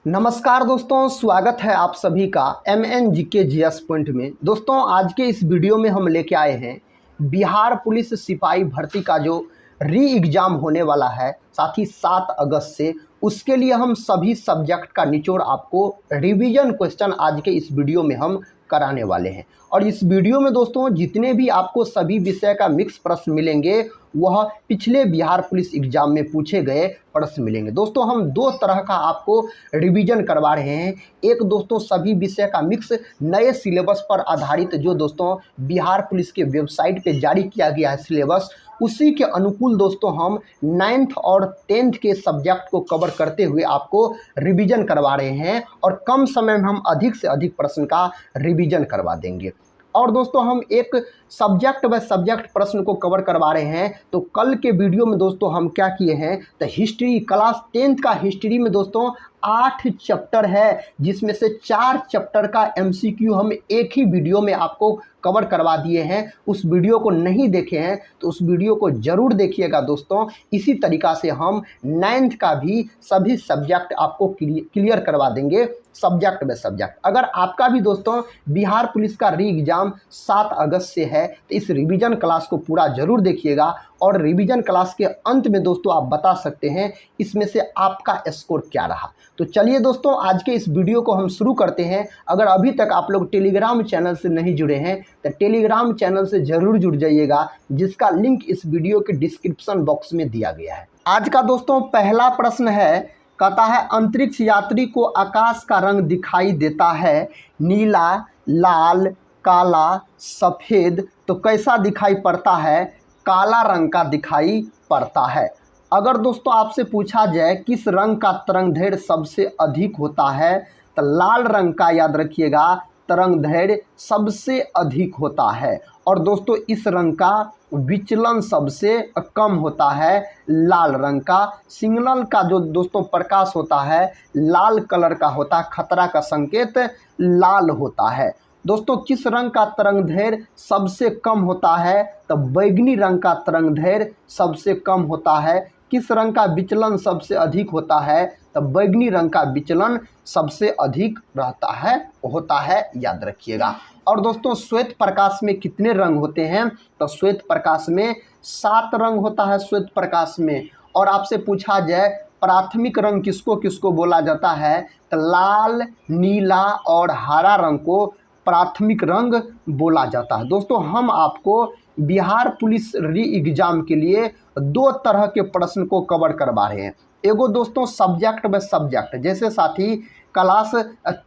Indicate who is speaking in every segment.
Speaker 1: नमस्कार दोस्तों, स्वागत है आप सभी का MNGK GS पॉइंट में। दोस्तों, आज के इस वीडियो में हम लेके आए हैं बिहार पुलिस सिपाही भर्ती का जो री एग्ज़ाम होने वाला है, साथ ही 7 अगस्त से, उसके लिए हम सभी सब्जेक्ट का निचोड़ आपको रिवीजन क्वेश्चन आज के इस वीडियो में हम कराने वाले हैं। और इस वीडियो में दोस्तों जितने भी आपको सभी विषय का मिक्स प्रश्न मिलेंगे वह पिछले बिहार पुलिस एग्जाम में पूछे गए प्रश्न मिलेंगे। दोस्तों, हम दो तरह का आपको रिवीजन करवा रहे हैं। एक दोस्तों सभी विषय का मिक्स नए सिलेबस पर आधारित, जो दोस्तों बिहार पुलिस के वेबसाइट पे जारी किया गया है सिलेबस, उसी के अनुकूल दोस्तों हम 9th और 10th के सब्जेक्ट को कवर करते हुए आपको रिवीजन करवा रहे हैं और कम समय में हम अधिक से अधिक प्रश्न का रिवीजन करवा देंगे। और दोस्तों हम एक सब्जेक्ट बाय सब्जेक्ट प्रश्न को कवर करवा रहे हैं। तो कल के वीडियो में दोस्तों हम क्या किए हैं, तो हिस्ट्री, क्लास 10th का हिस्ट्री में दोस्तों 8 चैप्टर है, जिसमें से 4 चैप्टर का MCQ हम एक ही वीडियो में आपको कवर करवा दिए हैं। उस वीडियो को नहीं देखे हैं तो उस वीडियो को ज़रूर देखिएगा दोस्तों। इसी तरीक़ा से हम 9th का भी सभी सब्जेक्ट आपको क्लियर करवा देंगे, सब्जेक्ट बाय सब्जेक्ट। अगर आपका भी दोस्तों बिहार पुलिस का री एग्ज़ाम 7 अगस्त से है तो इस रिवीजन क्लास को पूरा ज़रूर देखिएगा। और रिवीजन क्लास के अंत में दोस्तों आप बता सकते हैं इसमें से आपका स्कोर क्या रहा। तो चलिए दोस्तों, आज के इस वीडियो को हम शुरू करते हैं। अगर अभी तक आप लोग टेलीग्राम चैनल से नहीं जुड़े हैं तो टेलीग्राम चैनल से ज़रूर जुड़ जाइएगा, जिसका लिंक इस वीडियो के डिस्क्रिप्शन बॉक्स में दिया गया है। आज का दोस्तों पहला प्रश्न है, कहता है अंतरिक्ष यात्री को आकाश का रंग दिखाई देता है नीला, लाल, काला, सफ़ेद, तो कैसा दिखाई पड़ता है? काला रंग का दिखाई पड़ता है। अगर दोस्तों आपसे पूछा जाए किस रंग का तरंगदैर्घ्य सबसे अधिक होता है, तो लाल रंग का याद रखिएगा तरंगदैर्घ्य सबसे अधिक होता है। और दोस्तों इस रंग का विचलन सबसे कम होता है लाल रंग का। सिग्नल का जो दोस्तों प्रकाश होता है लाल कलर का होता है, खतरा का संकेत लाल होता है। दोस्तों किस रंग का तरंगदैर्घ्य सबसे कम होता है, तो बैगनी रंग का तरंगदैर्घ्य सबसे कम होता है। किस रंग का विचलन सबसे अधिक होता है, तो बैगनी रंग का विचलन सबसे अधिक होता है, याद रखिएगा। और दोस्तों श्वेत प्रकाश में कितने रंग होते हैं, तो श्वेत प्रकाश में 7 रंग होता है श्वेत प्रकाश में। और आपसे पूछा जाए प्राथमिक रंग किसको किसको बोला जाता है, तो लाल, नीला और हरा रंग को प्राथमिक रंग बोला जाता है। दोस्तों हम आपको बिहार पुलिस री एग्ज़ाम के लिए 2 तरह के प्रश्न को कवर करवा रहे हैं। एगो दोस्तों सब्जेक्ट बाय सब्जेक्ट, जैसे साथी क्लास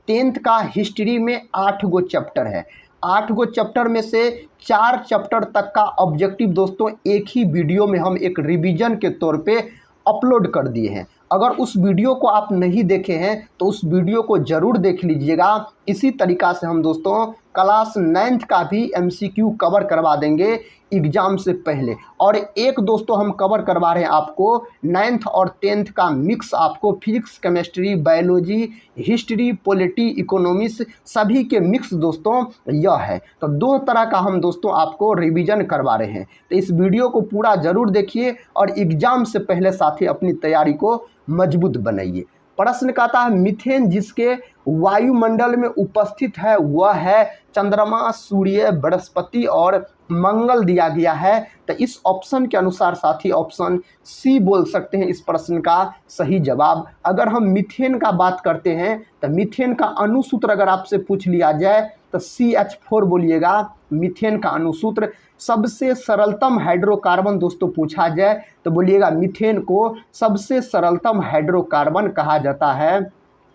Speaker 1: 10th का हिस्ट्री में 8 गो चैप्टर है। 8 गो चैप्टर में से 4 चैप्टर तक का ऑब्जेक्टिव दोस्तों एक ही वीडियो में हम एक रिवीजन के तौर पे अपलोड कर दिए हैं। अगर उस वीडियो को आप नहीं देखे हैं तो उस वीडियो को ज़रूर देख लीजिएगा। इसी तरीक़ा से हम दोस्तों क्लास 9th का भी MCQ कवर करवा देंगे एग्ज़ाम से पहले। और एक दोस्तों हम कवर करवा रहे हैं आपको 9th और 10th का मिक्स, आपको physics, chemistry, biology, history, polity, economics सभी के मिक्स दोस्तों यह है। तो 2 तरह का हम दोस्तों आपको रिवीजन करवा रहे हैं। तो इस वीडियो को पूरा ज़रूर देखिए और एग्ज़ाम से पहले साथी अपनी तैयारी को मजबूत बनाइए। प्रश्न कहता है मीथेन जिसके वायुमंडल में उपस्थित है वह है चंद्रमा, सूर्य, बृहस्पति और मंगल दिया गया है। तो इस ऑप्शन के अनुसार साथी ऑप्शन सी बोल सकते हैं इस प्रश्न का सही जवाब। अगर हम मीथेन का बात करते हैं तो मीथेन का अणुसूत्र अगर आपसे पूछ लिया जाए तो CH4 बोलिएगा मीथेन का अणुसूत्र। सबसे सरलतम हाइड्रोकार्बन दोस्तों पूछा जाए तो बोलिएगा मीथेन को सबसे सरलतम हाइड्रोकार्बन कहा जाता है।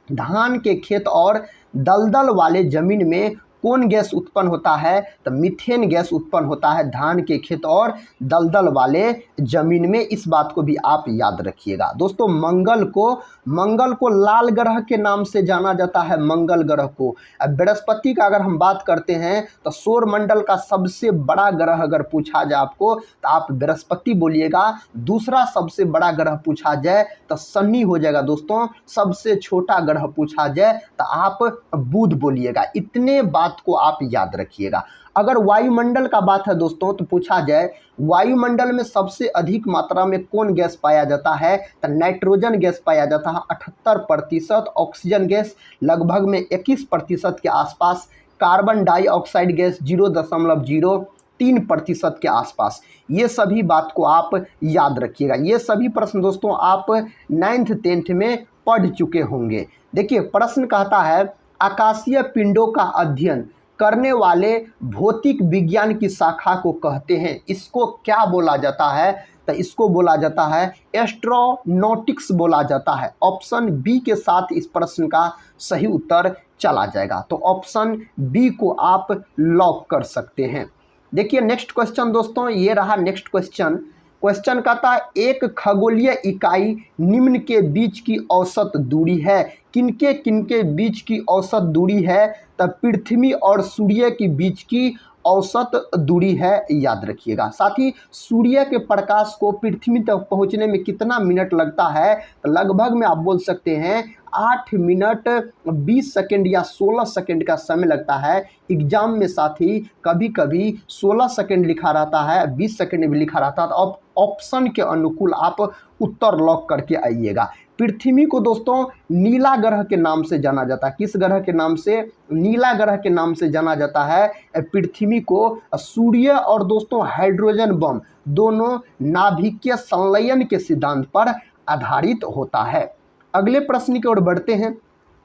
Speaker 1: धान के खेत और दलदल वाले ज़मीन में कौन गैस उत्पन्न होता है, तो मीथेन गैस उत्पन्न होता है धान के खेत और दलदल वाले ज़मीन में। इस बात को भी आप याद रखिएगा। दोस्तों मंगल को लाल ग्रह के नाम से जाना जाता है, मंगल ग्रह को। अब बृहस्पति का अगर हम बात करते हैं तो सौरमंडल का सबसे बड़ा ग्रह अगर पूछा जाए आपको तो आप बृहस्पति बोलिएगा। दूसरा सबसे बड़ा ग्रह पूछा जाए तो शनि हो जाएगा दोस्तों। सबसे छोटा ग्रह पूछा जाए तो आप बुध बोलिएगा। इतने बात बात को आप याद रखिएगा। अगर वायुमंडल का बात है दोस्तों तो पूछा जाए वायुमंडल में सबसे अधिक मात्रा में कौन गैस पाया जाता है, तो नाइट्रोजन गैस पाया जाता है 78%, ऑक्सीजन गैस लगभग में 21% के आसपास, कार्बन डाइऑक्साइड गैस 0.03% के आसपास। ये सभी बात को आप याद रखिएगा। ये सभी प्रश्न दोस्तों आप 9th 10th में पढ़ चुके होंगे। देखिए प्रश्न कहता है आकाशीय पिंडों का अध्ययन करने वाले भौतिक विज्ञान की शाखा को कहते हैं, इसको क्या बोला जाता है, तो इसको बोला जाता है एस्ट्रोनॉटिक्स बोला जाता है। ऑप्शन बी के साथ इस प्रश्न का सही उत्तर चला जाएगा, तो ऑप्शन बी को आप लॉक कर सकते हैं। देखिए नेक्स्ट क्वेश्चन दोस्तों, ये रहा नेक्स्ट क्वेश्चन। क्वेश्चन कहता है एक खगोलीय इकाई निम्न के बीच की औसत दूरी है, किनके किनके बीच की औसत दूरी है, तब पृथ्वी और सूर्य के बीच की औसत दूरी है, याद रखिएगा। साथ ही सूर्य के प्रकाश को पृथ्वी तक पहुंचने में कितना मिनट लगता है, तो लगभग में आप बोल सकते हैं 8 मिनट 20 सेकंड या 16 सेकंड का समय लगता है। एग्जाम में साथ ही कभी कभी 16 सेकंड लिखा रहता है, 20 सेकंड भी लिखा रहता है, तो अब ऑप्शन के अनुकूल आप उत्तर लॉक करके आइएगा। पृथ्वी को दोस्तों नीला ग्रह के नाम से जाना जाता है। किस ग्रह के नाम से? नीला ग्रह के नाम से जाना जाता है पृथ्वी को। सूर्य और दोस्तों हाइड्रोजन बम दोनों नाभिकीय संलयन के सिद्धांत पर आधारित होता है। अगले प्रश्न की ओर बढ़ते हैं।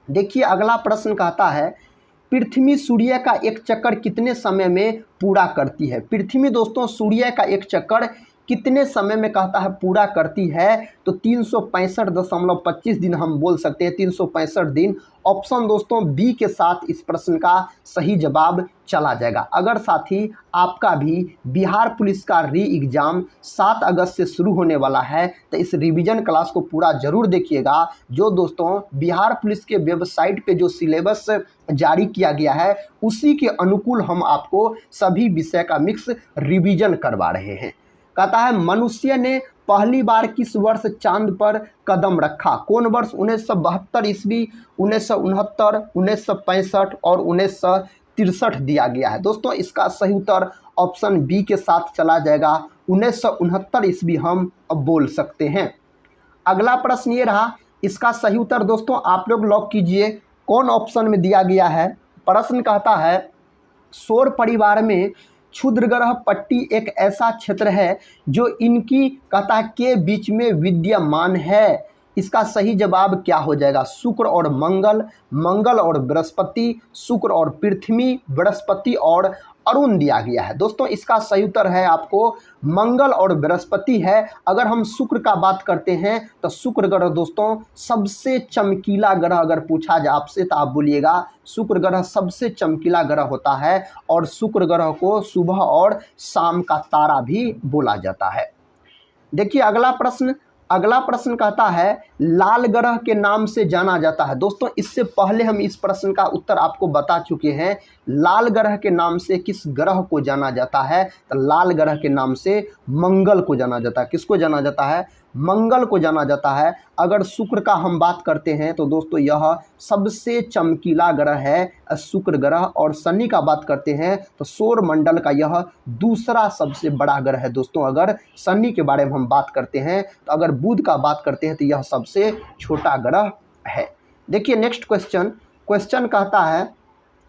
Speaker 1: देखिए अगला प्रश्न कहता है पृथ्वी सूर्य का एक चक्कर कितने समय में पूरा करती है। पृथ्वी दोस्तों सूर्य का एक चक्कर कितने समय में कहता है पूरा करती है, तो 365.25 दिन हम बोल सकते हैं, 365 दिन। ऑप्शन दोस्तों बी के साथ इस प्रश्न का सही जवाब चला जाएगा। अगर साथी आपका भी बिहार पुलिस का री एग्ज़ाम 7 अगस्त से शुरू होने वाला है, तो इस रिवीजन क्लास को पूरा जरूर देखिएगा। जो दोस्तों बिहार पुलिस के वेबसाइट पे जो सिलेबस जारी किया गया है उसी के अनुकूल हम आपको सभी विषय का मिक्स रिवीजन करवा रहे हैं। कहता है मनुष्य ने पहली बार किस वर्ष चांद पर कदम रखा। कौन वर्ष? 1972 ईस्वी, 1969, 1965 और 1963 दिया गया है। दोस्तों इसका सही उत्तर ऑप्शन बी के साथ चला जाएगा, 1969 ईस्वी हम अब बोल सकते हैं। अगला प्रश्न ये रहा, इसका सही उत्तर दोस्तों आप लोग लॉक कीजिए, कौन ऑप्शन में दिया गया है। प्रश्न कहता है सौर परिवार में क्षुद्र ग्रह पट्टी एक ऐसा क्षेत्र है जो इनकी कहता है के बीच में विद्यमान है। इसका सही जवाब क्या हो जाएगा? शुक्र और मंगल, मंगल और बृहस्पति, शुक्र और पृथ्वी, बृहस्पति और अरुण दिया गया है। दोस्तों इसका सही उत्तर है आपको मंगल और बृहस्पति है। अगर हम शुक्र का बात करते हैं तो शुक्र ग्रह दोस्तों सबसे चमकीला ग्रह, अगर पूछा जाए आपसे तो आप बोलिएगा शुक्र ग्रह सबसे चमकीला ग्रह होता है, और शुक्र ग्रह को सुबह और शाम का तारा भी बोला जाता है। देखिए अगला प्रश्न कहता है लाल ग्रह के नाम से जाना जाता है। दोस्तों इससे पहले हम इस प्रश्न का उत्तर आपको बता चुके हैं। लाल ग्रह के नाम से किस ग्रह को जाना जाता है, तो लाल ग्रह के नाम से मंगल को जाना जाता है। किसको जाना जाता है? मंगल को जाना जाता है। अगर शुक्र का हम बात करते हैं तो दोस्तों यह सबसे चमकीला ग्रह है शुक्र ग्रह, और शनि का बात करते हैं तो सौर मंडल का यह दूसरा सबसे बड़ा ग्रह है। दोस्तों अगर शनि के बारे में हम बात करते हैं, तो अगर बुध का बात करते हैं तो यह सबसे छोटा ग्रह है। देखिए नेक्स्ट क्वेश्चन कहता है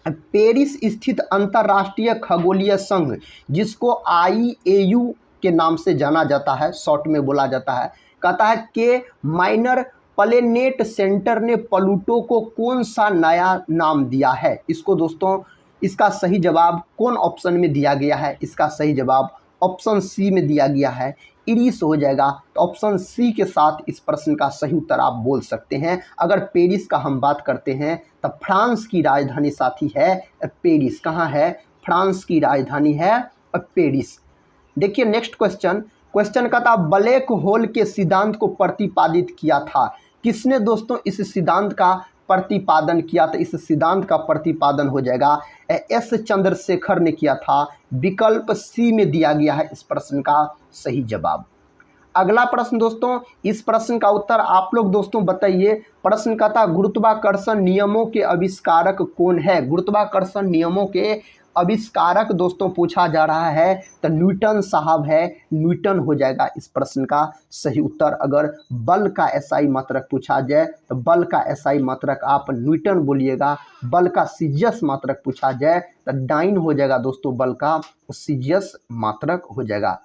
Speaker 1: पेरिस स्थित अंतर्राष्ट्रीय खगोलीय संघ जिसको IAU के नाम से जाना जाता है, शॉर्ट में बोला जाता है, कहता है कि माइनर प्लेनेट सेंटर ने प्लूटो को कौन सा नया नाम दिया है। इसको दोस्तों इसका सही जवाब कौन ऑप्शन में दिया गया है? इसका सही जवाब ऑप्शन सी में दिया गया है, इरिस हो जाएगा। तो ऑप्शन सी के साथ इस प्रश्न का सही उत्तर आप बोल सकते हैं। अगर पेरिस का हम बात करते हैं तो फ्रांस की राजधानी साथी है पेरिस। कहाँ है? फ्रांस की राजधानी है पेरिस। देखिए नेक्स्ट क्वेश्चन का था ब्लैक होल के सिद्धांत को प्रतिपादित किया था। किसने दोस्तों इस सिद्धांत का प्रतिपादन किया था? इस सिद्धांत का प्रतिपादन हो जाएगा एस चंद्रशेखर ने किया था। विकल्प सी में दिया गया है इस प्रश्न का सही जवाब। अगला प्रश्न दोस्तों, इस प्रश्न का उत्तर आप लोग दोस्तों बताइए। प्रश्न का था गुरुत्वाकर्षण नियमों के आविष्कारक कौन है। गुरुत्वाकर्षण नियमों के आविष्कारक दोस्तों पूछा जा रहा है तो न्यूटन साहब है, न्यूटन हो जाएगा इस प्रश्न का सही उत्तर। अगर बल का एसआई मात्रक पूछा जाए तो बल का एसआई मात्रक आप न्यूटन बोलिएगा। बल का सीजियस मात्रक पूछा जाए तो डाइन हो जाएगा दोस्तों, बल का सीजियस मात्रक हो जाएगा।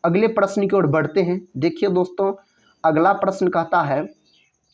Speaker 1: अगले प्रश्न की ओर बढ़ते हैं। देखिए दोस्तों, अगला प्रश्न कहता है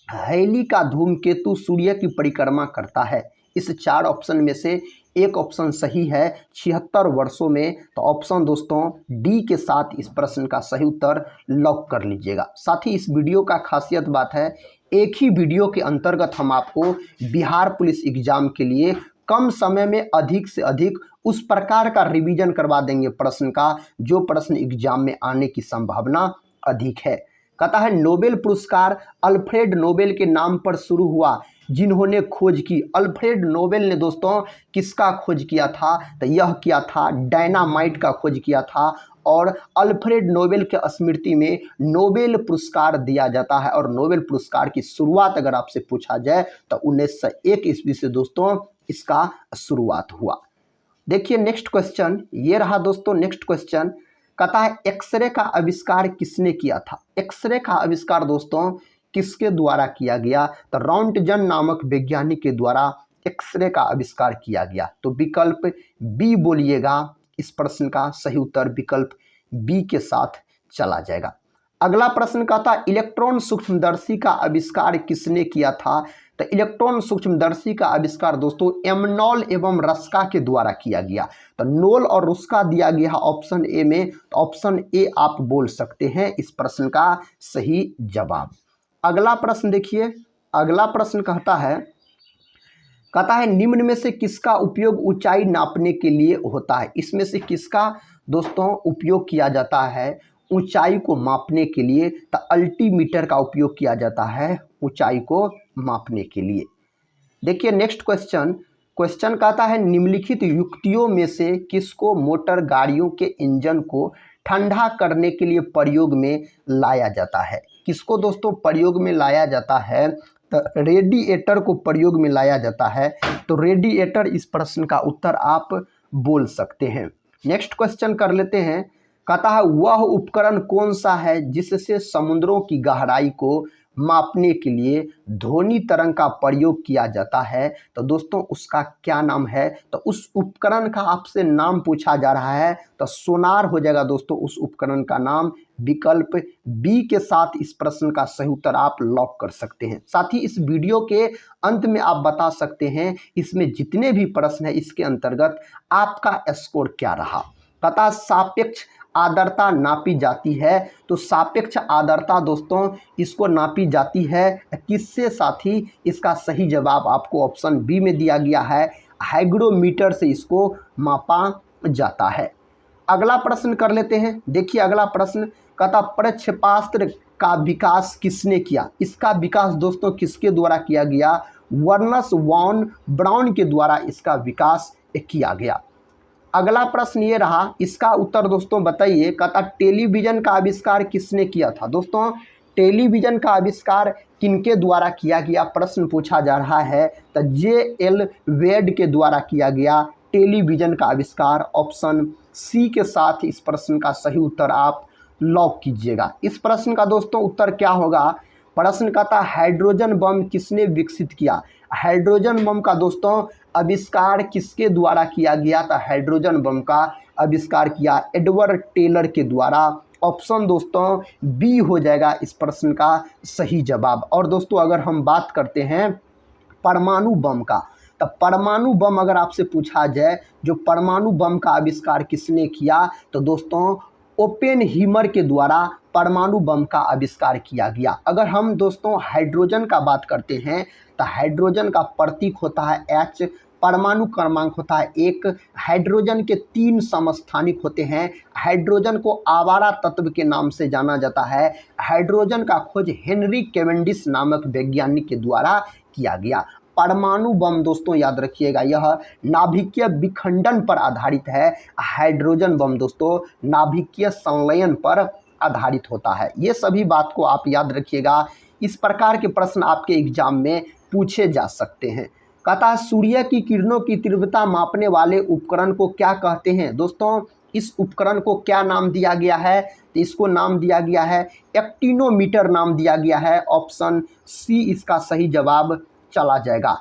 Speaker 1: हैली का धूमकेतु सूर्य की परिक्रमा करता है। इस 4 ऑप्शन में से एक ऑप्शन सही है 76 वर्षों में, तो ऑप्शन दोस्तों डी के साथ इस प्रश्न का सही उत्तर लॉक कर लीजिएगा। साथ ही इस वीडियो का खासियत बात है, एक ही वीडियो के अंतर्गत हम आपको बिहार पुलिस एग्जाम के लिए कम समय में अधिक से अधिक उस प्रकार का रिवीजन करवा देंगे प्रश्न का जो प्रश्न एग्जाम में आने की संभावना अधिक है। कहता है नोबेल पुरस्कार अल्फ्रेड नोबेल के नाम पर शुरू हुआ जिन्होंने खोज की। अल्फ्रेड नोबेल ने दोस्तों किसका खोज किया था, तो यह किया था डायनामाइट का खोज किया था। और अल्फ्रेड नोबेल के स्मृति में नोबेल पुरस्कार दिया जाता है। और नोबेल पुरस्कार की शुरुआत अगर आपसे पूछा जाए तो 1901 ईस्वी से दोस्तों इसका शुरुआत हुआ। देखिए नेक्स्ट क्वेश्चन ये रहा दोस्तों। नेक्स्ट क्वेश्चन कहता है एक्सरे का आविष्कार किसने किया था। एक्सरे का आविष्कार दोस्तों किसके द्वारा किया गया, तो रॉन्टजन नामक वैज्ञानिक के द्वारा एक्सरे का आविष्कार किया गया। तो विकल्प बी बोलिएगा, इस प्रश्न का सही उत्तर विकल्प बी के साथ चला जाएगा। अगला प्रश्न कहता है इलेक्ट्रॉन सूक्ष्मदर्शी का आविष्कार किसने किया था। तो इलेक्ट्रॉन सूक्ष्मदर्शी का आविष्कार दोस्तों एमनॉल एवं रस्का के द्वारा किया गया। तो नोल और रुस्का दिया गया ऑप्शन ए में, तो ऑप्शन ए आप बोल सकते हैं इस प्रश्न का सही जवाब। अगला प्रश्न देखिए, अगला प्रश्न कहता है निम्न में से किसका उपयोग ऊंचाई नापने के लिए होता है। इसमें से किसका दोस्तों उपयोग किया जाता है ऊंचाई को मापने के लिए, तो अल्टीमीटर का उपयोग किया जाता है ऊंचाई को मापने के लिए। देखिए नेक्स्ट क्वेश्चन कहता है निम्नलिखित युक्तियों में से किसको मोटर गाड़ियों के इंजन को ठंडा करने के लिए प्रयोग में लाया जाता है। किसको दोस्तों प्रयोग में लाया जाता है, तो रेडिएटर को प्रयोग में लाया जाता है। तो रेडिएटर इस प्रश्न का उत्तर आप बोल सकते हैं। नेक्स्ट क्वेश्चन कर लेते हैं। कहता है वह उपकरण कौन सा है जिससे समुद्रों की गहराई को मापने के लिए ध्वनि तरंग का प्रयोग किया जाता है। तो दोस्तों उसका क्या नाम है, तो उस उपकरण का आपसे नाम पूछा जा रहा है तो सोनार हो जाएगा दोस्तों उस उपकरण का नाम। विकल्प बी के साथ इस प्रश्न का सही उत्तर आप लॉक कर सकते हैं। साथ ही इस वीडियो के अंत में आप बता सकते हैं इसमें जितने भी प्रश्न है इसके अंतर्गत आपका स्कोर क्या रहा। तथा सापेक्ष आर्द्रता नापी जाती है, तो सापेक्ष आर्द्रता दोस्तों इसको नापी जाती है किससे, साथी इसका सही जवाब आपको ऑप्शन बी में दिया गया है, हाइग्रोमीटर से इसको मापा जाता है। अगला प्रश्न कर लेते हैं। देखिए अगला प्रश्न कहता प्रक्षेपास्त्र का विकास किसने किया। इसका विकास दोस्तों किसके द्वारा किया गया, वर्नस वॉन ब्राउन के द्वारा इसका विकास किया गया। अगला प्रश्न ये रहा, इसका उत्तर दोस्तों बताइए। कहता टेलीविज़न का आविष्कार किसने किया था। दोस्तों टेलीविज़न का आविष्कार किनके द्वारा किया गया प्रश्न पूछा जा रहा है, तो J.L. वेड के द्वारा किया गया टेलीविज़न का आविष्कार। ऑप्शन सी के साथ इस प्रश्न का सही उत्तर आप लॉक कीजिएगा। इस प्रश्न का दोस्तों उत्तर क्या होगा, प्रश्न कहता हाइड्रोजन बम किसने विकसित किया। हाइड्रोजन बम का दोस्तों आविष्कार किसके द्वारा किया गया था, हाइड्रोजन बम का आविष्कार किया एडवर्ड टेलर के द्वारा। ऑप्शन दोस्तों बी हो जाएगा इस प्रश्न का सही जवाब। और दोस्तों अगर हम बात करते हैं परमाणु बम का, तो परमाणु बम अगर आपसे पूछा जाए जो परमाणु बम का आविष्कार किसने किया, तो दोस्तों ओपेनहीमर के द्वारा परमाणु बम का आविष्कार किया गया। अगर हम दोस्तों हाइड्रोजन का बात करते हैं तो हाइड्रोजन का प्रतीक होता है H, परमाणु क्रमांक होता है 1, हाइड्रोजन के 3 समस्थानिक होते हैं। हाइड्रोजन को आवारा तत्व के नाम से जाना जाता है। हाइड्रोजन का खोज हेनरी कैवेंडिश नामक वैज्ञानिक के द्वारा किया गया। परमाणु बम दोस्तों याद रखिएगा यह नाभिकीय विखंडन पर आधारित है। हाइड्रोजन बम दोस्तों नाभिकीय संलयन पर आधारित होता है। ये सभी बात को आप याद रखिएगा, इस प्रकार के प्रश्न आपके एग्जाम में पूछे जा सकते हैं। कहता है सूर्य की किरणों की तीव्रता मापने वाले उपकरण को क्या कहते हैं। दोस्तों इस उपकरण को क्या नाम दिया गया है, तो इसको नाम दिया गया है एक्टिनोमीटर नाम दिया गया है। ऑप्शन सी इसका सही जवाब चला जाएगा।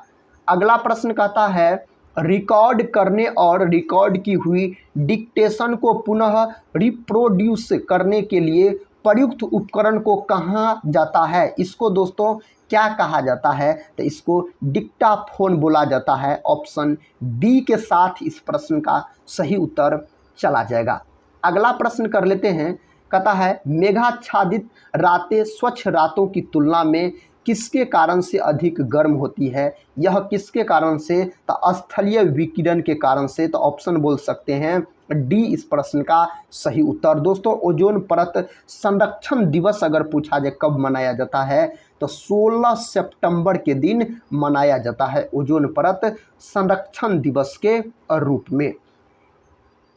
Speaker 1: अगला प्रश्न कहता है रिकॉर्ड करने और रिकॉर्ड की हुई डिक्टेशन को पुनः रिप्रोड्यूस करने के लिए प्रयुक्त उपकरण को कहा जाता है। इसको दोस्तों क्या कहा जाता है, तो इसको डिक्टाफोन बोला जाता है। ऑप्शन बी के साथ इस प्रश्न का सही उत्तर चला जाएगा। अगला प्रश्न कर लेते हैं। कहता है मेघाच्छादित रातें स्वच्छ रातों की तुलना में किसके कारण से अधिक गर्म होती है। यह किसके कारण से, तो स्थलीय विकिरण के कारण से। तो ऑप्शन बोल सकते हैं डी इस प्रश्न का सही उत्तर। दोस्तों ओजोन परत संरक्षण दिवस अगर पूछा जाए कब मनाया जाता है, तो 16 सितंबर के दिन मनाया जाता है ओजोन परत संरक्षण दिवस के रूप में।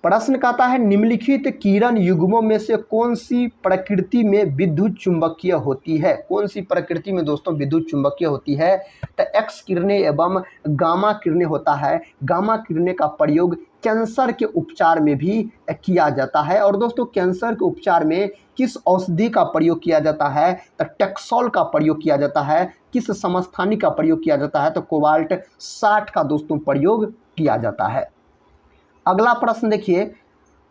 Speaker 1: प्रश्न कहता है निम्नलिखित किरण युग्मों में से कौन सी प्रकृति में विद्युत चुंबकीय होती है। कौन सी प्रकृति में दोस्तों विद्युत चुंबकीय होती है, तो एक्स किरणें एवं गामा किरणें होता है। गामा किरणें का प्रयोग कैंसर के उपचार में भी किया जाता है। और दोस्तों कैंसर के उपचार में किस औषधि का प्रयोग किया जाता है, तो टेक्सोल का प्रयोग किया जाता है। किस समस्थानिक का प्रयोग किया जाता है, तो कोबाल्ट 60 का दोस्तों प्रयोग किया जाता है। अगला प्रश्न देखिए,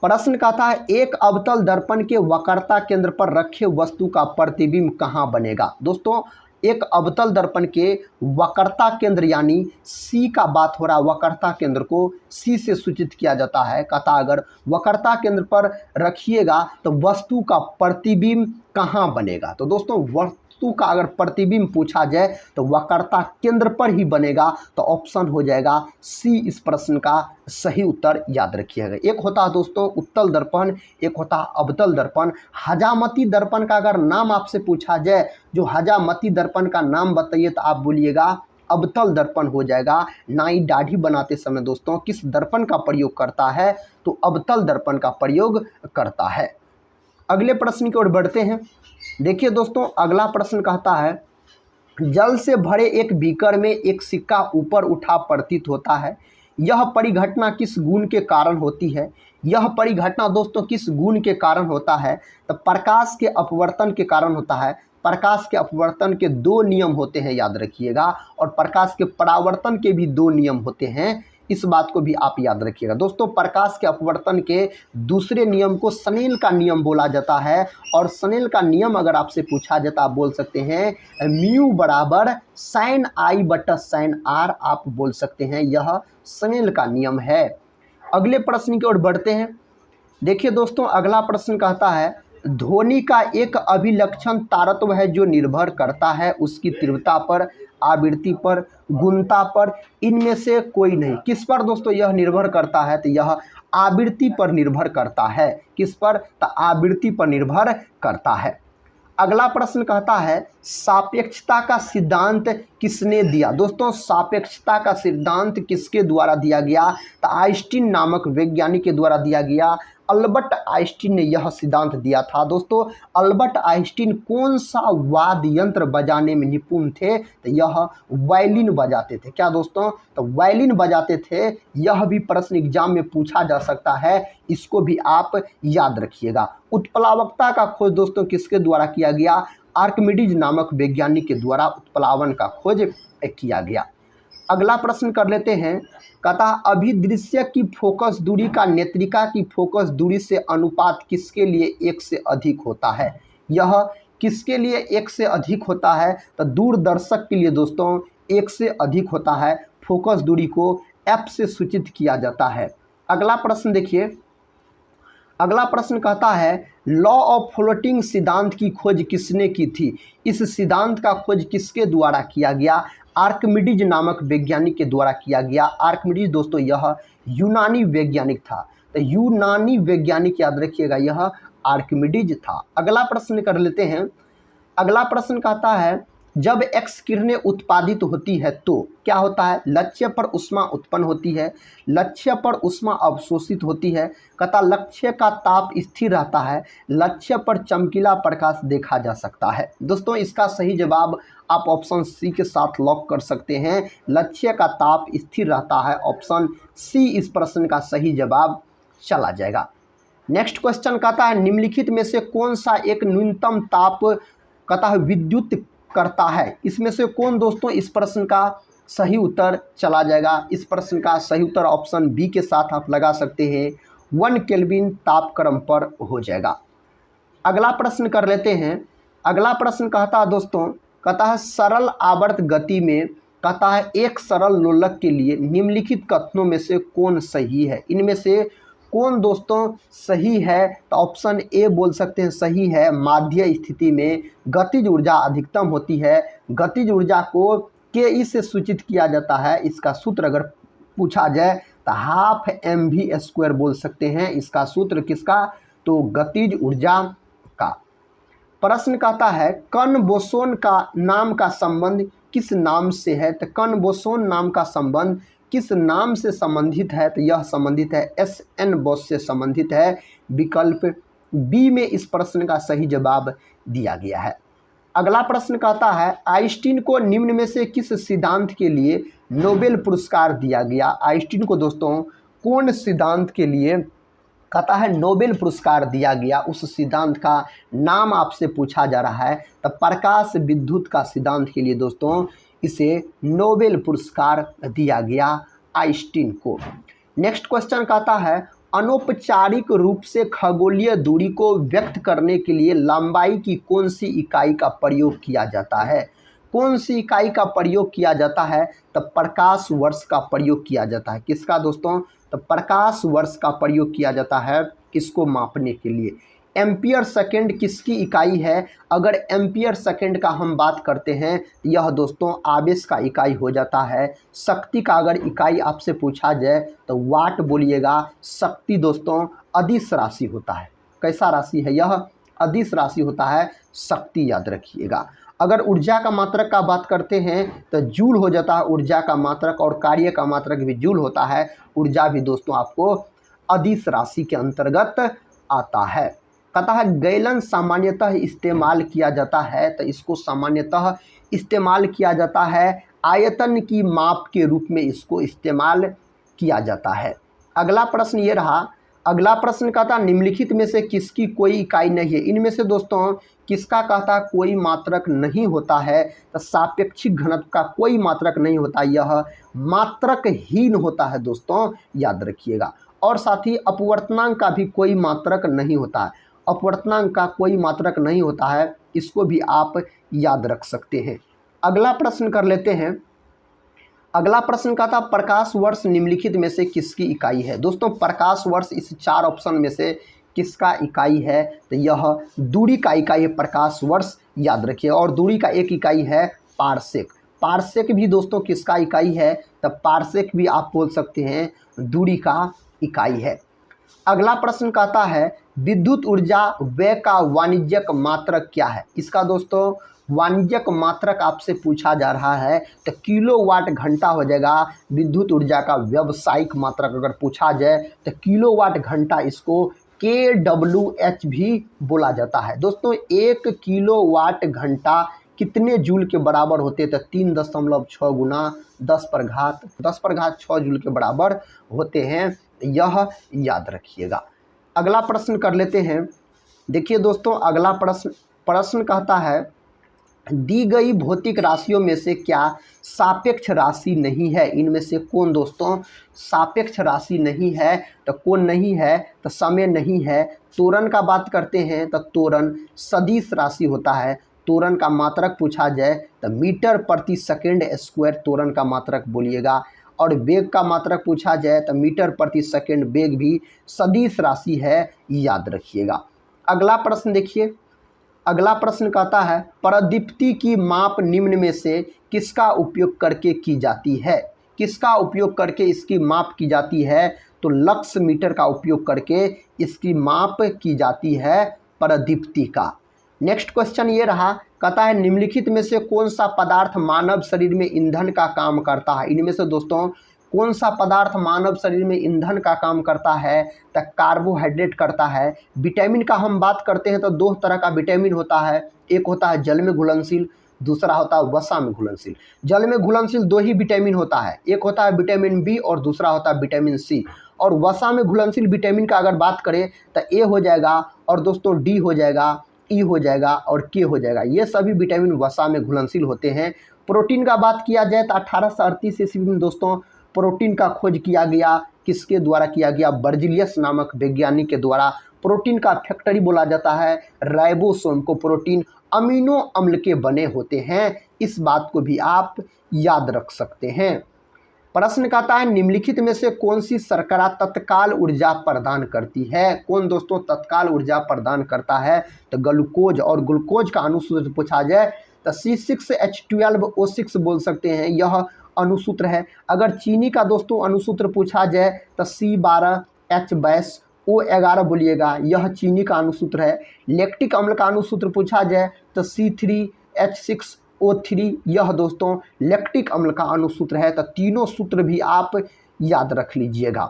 Speaker 1: प्रश्न कहता है एक अवतल दर्पण के वक्रता केंद्र पर रखे वस्तु का प्रतिबिंब कहाँ बनेगा। दोस्तों एक अवतल दर्पण के वक्रता केंद्र यानी सी का बात हो रहा है, वक्रता केंद्र को सी से सूचित किया जाता है। कहता अगर वक्रता केंद्र पर रखिएगा तो वस्तु का प्रतिबिंब कहाँ बनेगा। तो दोस्तों वस्तु का अगर प्रतिबिंब पूछा जाए तो वक्रता केंद्र पर ही बनेगा। तो ऑप्शन हो जाएगा सी इस प्रश्न का सही उत्तर याद रखिएगा। एक होता है दोस्तों उत्तल दर्पण, एक होता है अवतल दर्पण। हजामती दर्पण का अगर नाम आपसे पूछा जाए, जो हजामती दर्पण का नाम बताइए, तो आप बोलिएगा अवतल दर्पण हो जाएगा। नाई दाढ़ी बनाते समय दोस्तों किस दर्पण का प्रयोग करता है, तो अवतल दर्पण का प्रयोग करता है। अगले प्रश्न की ओर बढ़ते हैं। देखिए दोस्तों अगला प्रश्न कहता है जल से भरे एक बीकर में एक सिक्का ऊपर उठा प्रतीत होता है। यह परिघटना किस गुण के कारण होती है। यह परिघटना दोस्तों किस गुण के कारण होता है, तो प्रकाश के अपवर्तन के कारण होता है। प्रकाश के अपवर्तन के 2 नियम होते हैं याद रखिएगा, और प्रकाश के परावर्तन के भी 2 नियम होते हैं। इस बात को भी आप याद रखिएगा। दोस्तों प्रकाश के अपवर्तन के दूसरे नियम को स्नेल का नियम बोला जाता है। और स्नेल का नियम अगर आपसे पूछा जाता आप बोल सकते हैं म्यू बराबर साइन आई बटा साइन आर, आप बोल सकते हैं यह स्नेल का नियम है। अगले प्रश्न की ओर बढ़ते हैं। देखिए दोस्तों अगला प्रश्न कहता है ध्वनि का एक अभिलक्षण तारत्व है जो निर्भर करता है उसकी तीव्रता पर, आवृत्ति पर, गुणता पर, इनमें से कोई नहीं। किस पर दोस्तों यह निर्भर करता है, तो यह आवृत्ति पर निर्भर करता है। किस पर, तो आवृत्ति पर निर्भर करता है। अगला प्रश्न कहता है सापेक्षता का सिद्धांत किसने दिया। दोस्तों सापेक्षता का सिद्धांत किसके द्वारा दिया गया, तो आइंस्टीन नामक वैज्ञानिक के द्वारा दिया गया। अल्बर्ट आइंस्टीन ने यह सिद्धांत दिया था। दोस्तों अल्बर्ट आइंस्टीन कौन सा वाद्य यंत्र बजाने में निपुण थे, तो यह वायलिन बजाते थे। क्या दोस्तों, तो वायलिन बजाते थे। यह भी प्रश्न एग्जाम में पूछा जा सकता है, इसको भी आप याद रखिएगा। उत्प्लावकता का खोज दोस्तों किसके द्वारा किया गया, आर्किमिडीज नामक वैज्ञानिक के द्वारा उत्प्लावन का खोज किया गया। अगला प्रश्न कर लेते हैं। कहता अभिदृश्य की फोकस दूरी का नेत्रिका की फोकस दूरी से अनुपात किसके लिए 1 से अधिक होता है। यह किसके लिए 1 से अधिक होता है, तो दूरदर्शक के लिए दोस्तों 1 से अधिक होता है। फोकस दूरी को एफ से सूचित किया जाता है। अगला प्रश्न देखिए। अगला प्रश्न कहता है लॉ ऑफ फ्लोटिंग सिद्धांत की खोज किसने की थी। इस सिद्धांत का खोज किसके द्वारा किया गया, आर्किमिडीज नामक वैज्ञानिक के द्वारा किया गया। आर्किमिडीज दोस्तों यह यूनानी वैज्ञानिक था, तो यूनानी वैज्ञानिक याद रखिएगा, यह आर्किमिडीज था। अगला प्रश्न कर लेते हैं। अगला प्रश्न कहता है जब एक्स किरणें उत्पादित होती है तो क्या होता है, लक्ष्य पर ऊष्मा उत्पन्न होती है, लक्ष्य पर ऊष्मा अवशोषित होती है, तथा लक्ष्य का ताप स्थिर रहता है, लक्ष्य पर चमकीला प्रकाश देखा जा सकता है। दोस्तों इसका सही जवाब आप ऑप्शन सी के साथ लॉक कर सकते हैं, लक्ष्य का ताप स्थिर रहता है। ऑप्शन सी इस प्रश्न का सही जवाब चला जाएगा। नेक्स्ट क्वेश्चन कहता है निम्नलिखित में से कौन सा एक न्यूनतम ताप कहता है विद्युत करता है, इसमें से कौन दोस्तों इस प्रश्न का सही उत्तर चला जाएगा। इस प्रश्न का सही उत्तर ऑप्शन बी के साथ आप लगा सकते हैं, 1 केल्विन तापक्रम पर हो जाएगा। अगला प्रश्न कर लेते हैं। अगला प्रश्न कहता है दोस्तों, कहता है सरल आवर्त गति में कहता है एक सरल लोलक के लिए निम्नलिखित कथनों में से कौन सही है, इनमें से कौन दोस्तों सही है। तो ऑप्शन ए बोल सकते हैं सही है, माध्य स्थिति में गतिज ऊर्जा अधिकतम होती है। गतिज ऊर्जा को के ई से सूचित किया जाता है, इसका सूत्र अगर पूछा जाए तो हाफ mv² बोल सकते हैं। इसका सूत्र किसका, तो गतिज ऊर्जा का। प्रश्न कहता है कण बोसोन का नाम का संबंध किस नाम से है, तो कण बोसोन नाम का संबंध किस नाम से संबंधित है, तो यह संबंधित है SN बोस से संबंधित है। विकल्प बी में इस प्रश्न का सही जवाब दिया गया है। अगला प्रश्न कहता है आइंस्टीन को निम्न में से किस सिद्धांत के लिए नोबेल पुरस्कार दिया गया। आइंस्टीन को दोस्तों कौन सिद्धांत के लिए कहता है नोबेल पुरस्कार दिया गया, उस सिद्धांत का नाम आपसे पूछा जा रहा है। तो प्रकाश विद्युत का सिद्धांत के लिए दोस्तों इसे नोबेल पुरस्कार दिया गया आइंस्टीन को। नेक्स्ट क्वेश्चन कहता है अनौपचारिक रूप से खगोलीय दूरी को व्यक्त करने के लिए लंबाई की कौन सी इकाई का प्रयोग किया जाता है। कौन सी इकाई का प्रयोग किया जाता है, तो प्रकाश वर्ष का प्रयोग किया जाता है। किसका दोस्तों, तो प्रकाश वर्ष का प्रयोग किया जाता है किसको मापने के लिए। एम्पियर सेकेंड किसकी इकाई है, अगर एम्पियर सेकेंड का हम बात करते हैं तो यह दोस्तों आवेश का इकाई हो जाता है। शक्ति का अगर इकाई आपसे पूछा जाए तो वाट बोलिएगा। शक्ति दोस्तों अदिश राशि होता है। कैसा राशि है यह, अदिश राशि होता है, शक्ति याद रखिएगा। अगर ऊर्जा का मात्रक का बात करते हैं तो जूल हो जाता है ऊर्जा का मात्रक, और कार्य का मात्रक भी जूल होता है। ऊर्जा भी दोस्तों आपको अदिश राशि के अंतर्गत आता है। कहता है गैलन सामान्यतः इस्तेमाल किया जाता है, तो इसको सामान्यतः इस्तेमाल किया जाता है आयतन की माप के रूप में इसको इस्तेमाल किया जाता है। अगला प्रश्न ये रहा। अगला प्रश्न कहता है निम्नलिखित में से किसकी कोई इकाई नहीं है। इनमें से दोस्तों किसका कहता है कोई मात्रक नहीं होता है, तो सापेक्षिक घनत्व का कोई मात्रक नहीं होता, यह मात्रकहीन होता है दोस्तों, याद रखिएगा। और साथ ही अपवर्तनांक का भी कोई मात्रक नहीं होता है, अपवर्तनांक का कोई मात्रक नहीं होता है, इसको भी आप याद रख सकते हैं। अगला प्रश्न कर लेते हैं। अगला प्रश्न का था प्रकाश वर्ष निम्नलिखित में से किसकी इकाई है। दोस्तों प्रकाश वर्ष इस 4 ऑप्शन में से किसका इकाई है, तो यह दूरी का इकाई है प्रकाश वर्ष, याद रखिए। और दूरी का एक इकाई है पारसेक। पारसेक भी दोस्तों किसका इकाई है, तो पारसेक भी आप बोल सकते हैं दूरी का इकाई है। अगला प्रश्न कहता है विद्युत ऊर्जा व्यय का वाणिज्यिक मात्रक क्या है। इसका दोस्तों वाणिज्यिक मात्रक आपसे पूछा जा रहा है तो किलोवाट घंटा हो जाएगा। विद्युत ऊर्जा का व्यावसायिक मात्रक अगर पूछा जाए तो किलोवाट घंटा, इसको kWh भी बोला जाता है। दोस्तों 1 किलोवाट घंटा कितने जूल के बराबर होते, तो 3.6 गुना 10 पर घात 6 जूल के बराबर होते हैं, यह याद रखिएगा। अगला प्रश्न कर लेते हैं। देखिए दोस्तों अगला प्रश्न कहता है दी गई भौतिक राशियों में से क्या सापेक्ष राशि नहीं है। इनमें से कौन दोस्तों सापेक्ष राशि नहीं है, तो कौन नहीं है, तो समय नहीं है। त्वरण का बात करते हैं तो त्वरण सदिश राशि होता है। त्वरण का मात्रक पूछा जाए तो मीटर प्रति सेकेंड स्क्वायर त्वरण का मात्रक बोलिएगा। और वेग का मात्रक पूछा जाए तो मीटर प्रति सेकेंड वेग भी सदिश राशि है, याद रखिएगा। अगला प्रश्न देखिए। अगला प्रश्न कहता है प्रदीप्ति की माप निम्न में से किसका उपयोग करके की जाती है। किसका उपयोग करके इसकी माप की जाती है, तो लक्स मीटर का उपयोग करके इसकी माप की जाती है प्रदीप्ति का। नेक्स्ट क्वेश्चन ये रहा। कहता है निम्नलिखित में से कौन सा पदार्थ मानव शरीर में ईंधन का काम करता है। इनमें से दोस्तों कौन सा पदार्थ मानव शरीर में ईंधन का काम करता है, तो कार्बोहाइड्रेट करता है। विटामिन का हम बात करते हैं तो दो तरह का विटामिन होता है, एक होता है जल में घुलनशील, दूसरा होता है वसा में घुलनशील। जल में घुलनशील दो ही विटामिन होता है, एक होता है विटामिन बी और दूसरा होता है विटामिन सी। और वसा में घुलनशील विटामिन का अगर बात करें तो ए हो जाएगा और दोस्तों डी हो जाएगा, ई हो जाएगा और के हो जाएगा। ये सभी विटामिन वसा में घुलनशील होते हैं। प्रोटीन का बात किया जाए तो 1838 ईस्वी में दोस्तों प्रोटीन का खोज किया गया। किसके द्वारा किया गया? बर्जीलियस नामक वैज्ञानिक के द्वारा। प्रोटीन का फैक्टरी बोला जाता है राइबोसोम को। प्रोटीन अमीनो अम्ल के बने होते हैं, इस बात को भी आप याद रख सकते हैं। प्रश्न कहता है निम्नलिखित में से कौन सी शर्करा तत्काल ऊर्जा प्रदान करती है। कौन दोस्तों तत्काल ऊर्जा प्रदान करता है? तो ग्लूकोज। और ग्लूकोज का अनुसूत्र पूछा जाए तो C6H12O6 बोल सकते हैं, यह अनुसूत्र है। अगर चीनी का दोस्तों अनुसूत्र पूछा जाए तो C12H22O11 बोलिएगा, यह चीनी का अनुसूत्र है। लैक्टिक अम्ल का अनुसूत्र पूछा जाए तो C3H6O3, यह दोस्तों लैक्टिक अम्ल का अनुसूत्र है। तो तीनों सूत्र भी आप याद रख लीजिएगा।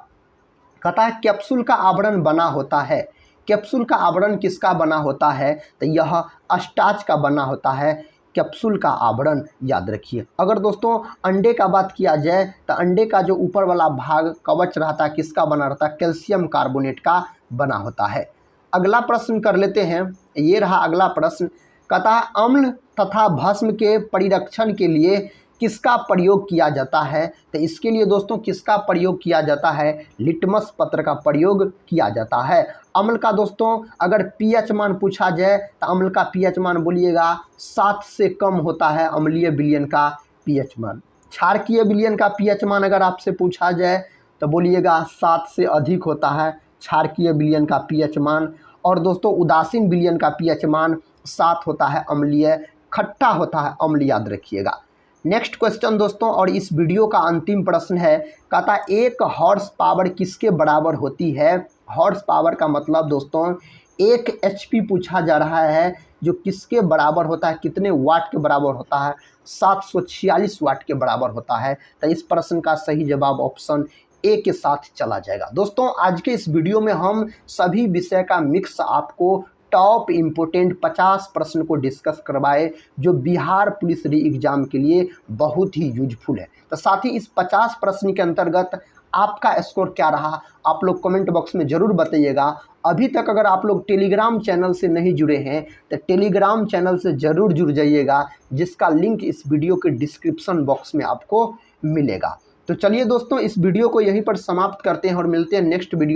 Speaker 1: कहता है कैप्सूल का आवरण बना होता है। कैप्सूल का आवरण किसका बना होता है? तो यह स्टार्च का बना होता है। कैप्सूल का आवरण याद रखिए। अगर दोस्तों अंडे का बात किया जाए तो अंडे का जो ऊपर वाला भाग कवच रहता है किसका बना रहता है? कैल्शियम कार्बोनेट का बना होता है। अगला प्रश्न कर लेते हैं, ये रहा अगला प्रश्न। कहता है अम्ल तथा भस्म के परिरक्षण के लिए किसका प्रयोग किया जाता है? तो इसके लिए दोस्तों किसका प्रयोग किया जाता है? लिटमस पत्र का प्रयोग किया जाता है। अम्ल का दोस्तों अगर पीएच मान पूछा जाए तो अम्ल का पीएच मान बोलिएगा 7 से कम होता है अम्लीय विलयन का पीएच मान। क्षारकीय विलयन का पीएच मान अगर आपसे पूछा जाए तो बोलिएगा 7 से अधिक होता है क्षारकीय विलयन का पीएच मान। और दोस्तों उदासीन विलयन का पीएच मान 7 होता है अम्लीय, खट्टा होता है अम्ल, याद रखिएगा। नेक्स्ट क्वेश्चन दोस्तों और इस वीडियो का अंतिम प्रश्न है। कहता है 1 हॉर्स पावर किसके बराबर होती है? हॉर्स पावर का मतलब दोस्तों 1 HP पूछा जा रहा है, जो किसके बराबर होता है, कितने वाट के बराबर होता है? 746 वाट के बराबर होता है। तो इस प्रश्न का सही जवाब ऑप्शन ए के साथ चला जाएगा। दोस्तों आज के इस वीडियो में हम सभी विषय का मिक्स आपको टॉप इम्पोर्टेंट 50 प्रश्न को डिस्कस करवाए, जो बिहार पुलिस री एग्जाम के लिए बहुत ही यूजफुल है। तो साथ ही इस 50 प्रश्न के अंतर्गत आपका स्कोर क्या रहा आप लोग कमेंट बॉक्स में ज़रूर बताइएगा। अभी तक अगर आप लोग टेलीग्राम चैनल से नहीं जुड़े हैं तो टेलीग्राम चैनल से ज़रूर जुड़ जाइएगा, जिसका लिंक इस वीडियो के डिस्क्रिप्शन बॉक्स में आपको मिलेगा। तो चलिए दोस्तों इस वीडियो को यहीं पर समाप्त करते हैं और मिलते हैं नेक्स्ट वीडियो